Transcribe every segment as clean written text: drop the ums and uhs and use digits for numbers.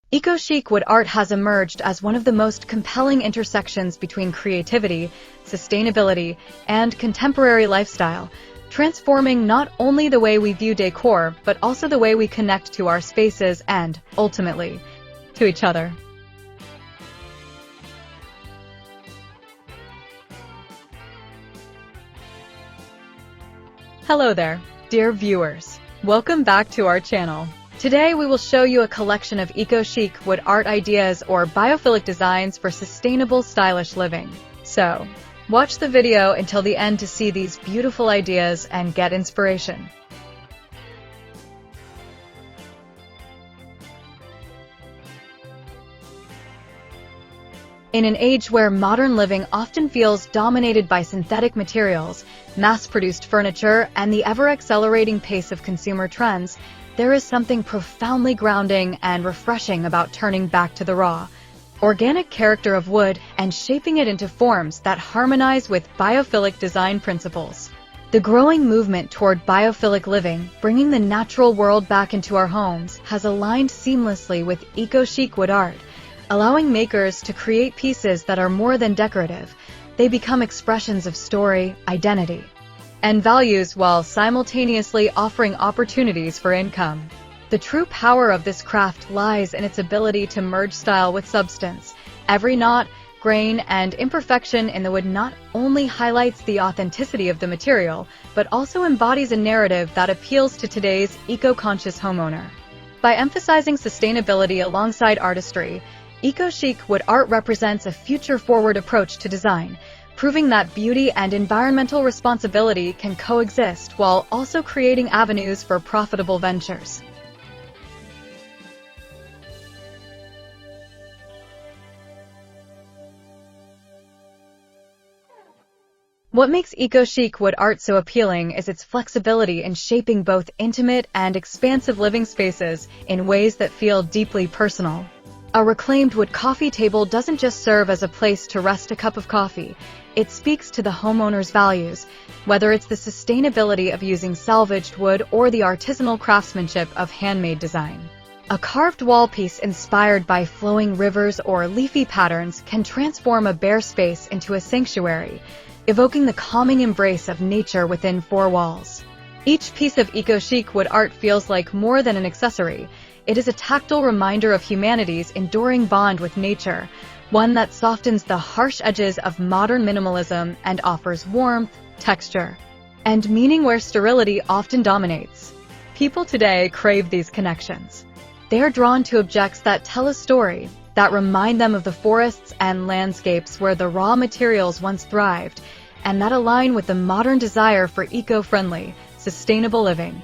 Eco-chic wood art has emerged as one of the most compelling intersections between creativity, sustainability, and contemporary lifestyle, transforming not only the way we view decor, but also the way we connect to our spaces and, ultimately, to each other. Hello there, dear viewers. Welcome back to our channel. Today we will show you a collection of eco-chic wood art ideas or biophilic designs for sustainable, stylish living. So, watch the video until the end to see these beautiful ideas and get inspiration. In an age where modern living often feels dominated by synthetic materials, mass-produced furniture, and the ever-accelerating pace of consumer trends, there is something profoundly grounding and refreshing about turning back to the raw, organic character of wood and shaping it into forms that harmonize with biophilic design principles. The growing movement toward biophilic living, bringing the natural world back into our homes, has aligned seamlessly with eco-chic wood art, allowing makers to create pieces that are more than decorative. They become expressions of story, identity, and values while simultaneously offering opportunities for income. The true power of this craft lies in its ability to merge style with substance. Every knot, grain, and imperfection in the wood not only highlights the authenticity of the material, but also embodies a narrative that appeals to today's eco-conscious homeowner. By emphasizing sustainability alongside artistry, eco-chic wood art represents a future-forward approach to design, proving that beauty and environmental responsibility can coexist while also creating avenues for profitable ventures. What makes eco-chic wood art so appealing is its flexibility in shaping both intimate and expansive living spaces in ways that feel deeply personal. A reclaimed wood coffee table doesn't just serve as a place to rest a cup of coffee. It speaks to the homeowner's values, whether it's the sustainability of using salvaged wood or the artisanal craftsmanship of handmade design. A carved wall piece inspired by flowing rivers or leafy patterns can transform a bare space into a sanctuary, evoking the calming embrace of nature within four walls. Each piece of eco-chic wood art feels like more than an accessory. It is a tactile reminder of humanity's enduring bond with nature, one that softens the harsh edges of modern minimalism and offers warmth, texture, and meaning where sterility often dominates. People today crave these connections. They are drawn to objects that tell a story, that remind them of the forests and landscapes where the raw materials once thrived, and that align with the modern desire for eco-friendly, sustainable living.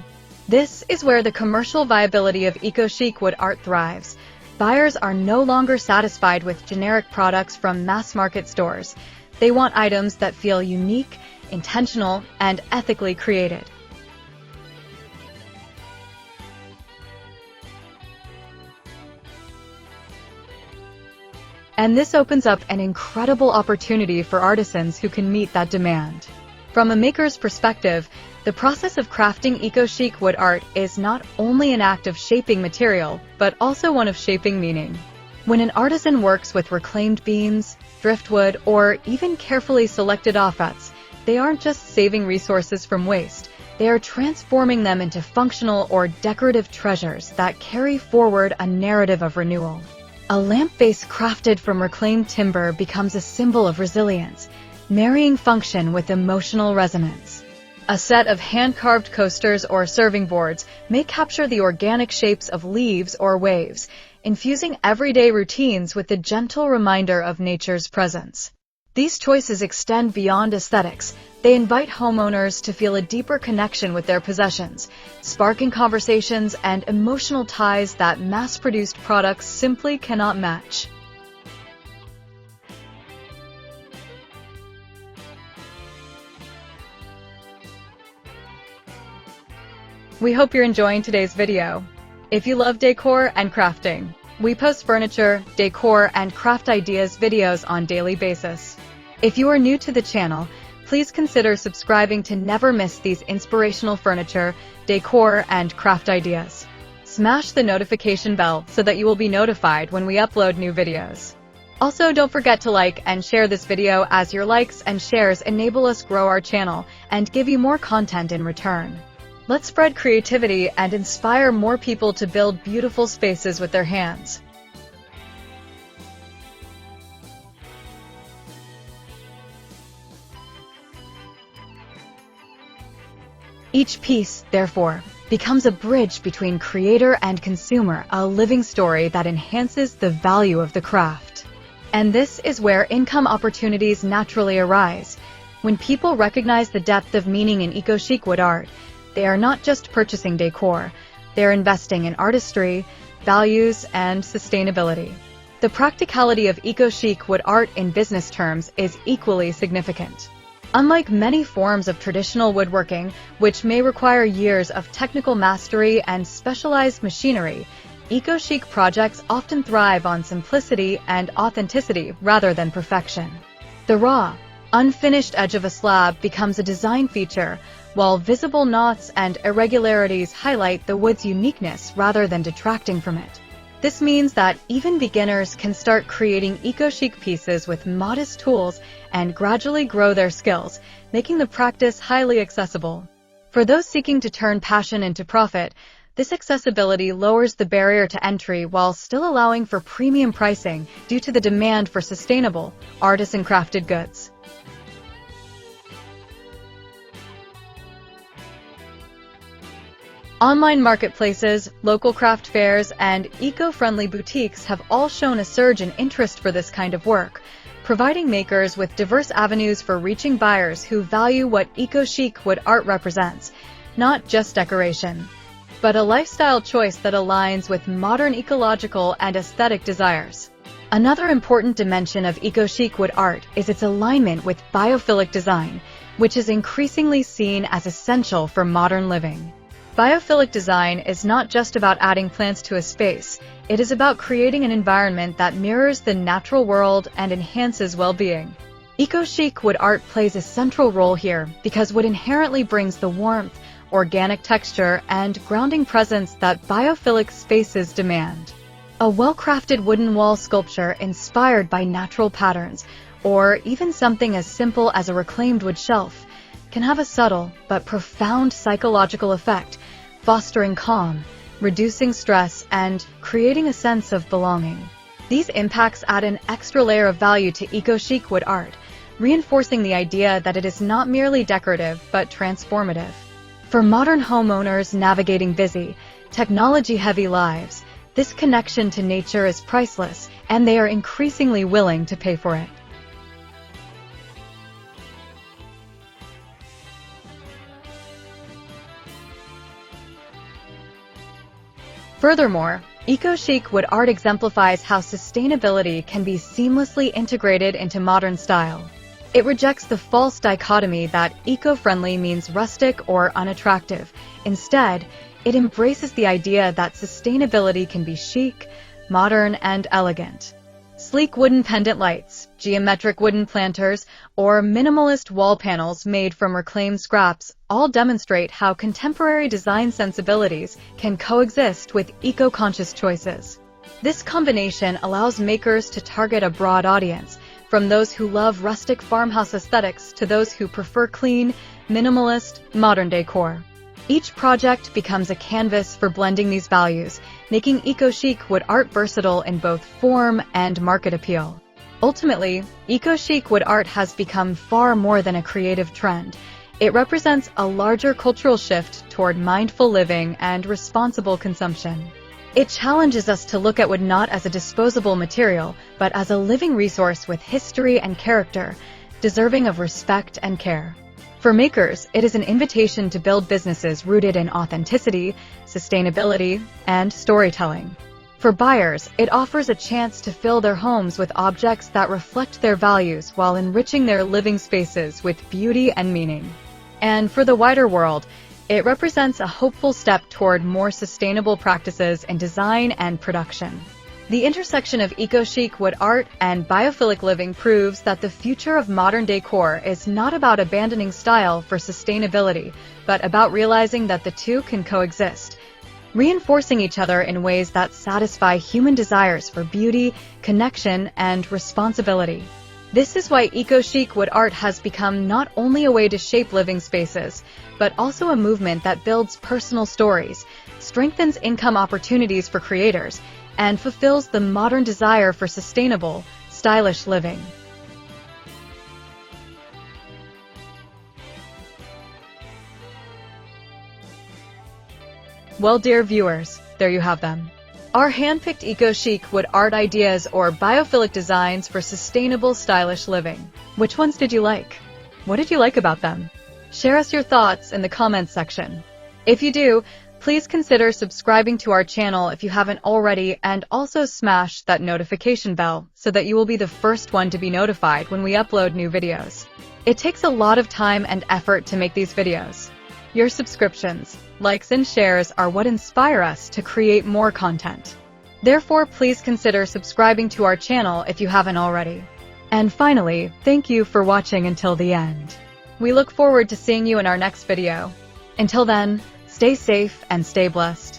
This is where the commercial viability of eco-chic wood art thrives. Buyers are no longer satisfied with generic products from mass-market stores. They want items that feel unique, intentional, and ethically created. And this opens up an incredible opportunity for artisans who can meet that demand. From a maker's perspective, the process of crafting eco-chic wood art is not only an act of shaping material, but also one of shaping meaning. When an artisan works with reclaimed beams, driftwood, or even carefully selected offcuts, they aren't just saving resources from waste, they are transforming them into functional or decorative treasures that carry forward a narrative of renewal. A lamp base crafted from reclaimed timber becomes a symbol of resilience, marrying function with emotional resonance. A set of hand-carved coasters or serving boards may capture the organic shapes of leaves or waves, infusing everyday routines with the gentle reminder of nature's presence. These choices extend beyond aesthetics. They invite homeowners to feel a deeper connection with their possessions, sparking conversations and emotional ties that mass-produced products simply cannot match. We hope you're enjoying today's video. If you love decor and crafting, we post furniture, decor, and craft ideas videos on a daily basis. If you are new to the channel, please consider subscribing to never miss these inspirational furniture, decor, and craft ideas. smash the notification bell so that you will be notified when we upload new videos. Also, don't forget to like and share this video, as your likes and shares enable us grow our channel and give you more content in return. Let's spread creativity and inspire more people to build beautiful spaces with their hands. Each piece, therefore, becomes a bridge between creator and consumer, a living story that enhances the value of the craft. And this is where income opportunities naturally arise. When people recognize the depth of meaning in eco-chic wood art, they are not just purchasing decor, they're investing in artistry, values, and sustainability. The practicality of eco-chic wood art in business terms is equally significant. Unlike many forms of traditional woodworking, which may require years of technical mastery and specialized machinery, eco-chic projects often thrive on simplicity and authenticity rather than perfection. The raw, unfinished edge of a slab becomes a design feature, while visible knots and irregularities highlight the wood's uniqueness rather than detracting from it. This means that even beginners can start creating eco-chic pieces with modest tools and gradually grow their skills, making the practice highly accessible. For those seeking to turn passion into profit, this accessibility lowers the barrier to entry while still allowing for premium pricing due to the demand for sustainable, artisan-crafted goods. Online marketplaces, local craft fairs, and eco-friendly boutiques have all shown a surge in interest for this kind of work, providing makers with diverse avenues for reaching buyers who value what eco-chic wood art represents, not just decoration, but a lifestyle choice that aligns with modern ecological and aesthetic desires. Another important dimension of eco-chic wood art is its alignment with biophilic design, which is increasingly seen as essential for modern living. Biophilic design is not just about adding plants to a space, it is about creating an environment that mirrors the natural world and enhances well-being. Eco-chic wood art plays a central role here because wood inherently brings the warmth, organic texture, and grounding presence that biophilic spaces demand. A well-crafted wooden wall sculpture inspired by natural patterns, or even something as simple as a reclaimed wood shelf, can have a subtle but profound psychological effect, fostering calm, reducing stress, and creating a sense of belonging. These impacts add an extra layer of value to eco-chic wood art, reinforcing the idea that it is not merely decorative but transformative. For modern homeowners navigating busy, technology-heavy lives, this connection to nature is priceless, and they are increasingly willing to pay for it. Furthermore, eco-chic wood art exemplifies how sustainability can be seamlessly integrated into modern style. It rejects the false dichotomy that eco-friendly means rustic or unattractive. Instead, it embraces the idea that sustainability can be chic, modern, and elegant. Sleek wooden pendant lights, geometric wooden planters, or minimalist wall panels made from reclaimed scraps all demonstrate how contemporary design sensibilities can coexist with eco-conscious choices. This combination allows makers to target a broad audience, from those who love rustic farmhouse aesthetics to those who prefer clean, minimalist, modern decor. Each project becomes a canvas for blending these values, making eco-chic wood art versatile in both form and market appeal. Ultimately, eco-chic wood art has become far more than a creative trend. It represents a larger cultural shift toward mindful living and responsible consumption. It challenges us to look at wood not as a disposable material, but as a living resource with history and character, deserving of respect and care. For makers, it is an invitation to build businesses rooted in authenticity, sustainability, and storytelling. For buyers, it offers a chance to fill their homes with objects that reflect their values while enriching their living spaces with beauty and meaning. And for the wider world, it represents a hopeful step toward more sustainable practices in design and production. The intersection of eco-chic wood art and biophilic living proves that the future of modern decor is not about abandoning style for sustainability, but about realizing that the two can coexist. reinforcing each other in ways that satisfy human desires for beauty, connection, and responsibility. This is why eco-chic wood art has become not only a way to shape living spaces, but also a movement that builds personal stories, strengthens income opportunities for creators, and fulfills the modern desire for sustainable, stylish living. Well, dear viewers, there you have them. Our hand-picked eco-chic wood art ideas or biophilic designs for sustainable, stylish living. Which ones did you like? What did you like about them? Share us your thoughts in the comments section. If you do, please consider subscribing to our channel if you haven't already, and also smash that notification bell so that you will be the first one to be notified when we upload new videos. It takes a lot of time and effort to make these videos. Your subscriptions, likes, and shares are what inspire us to create more content. Therefore, please consider subscribing to our channel if you haven't already. And finally, thank you for watching until the end. We look forward to seeing you in our next video. Until then, stay safe and stay blessed.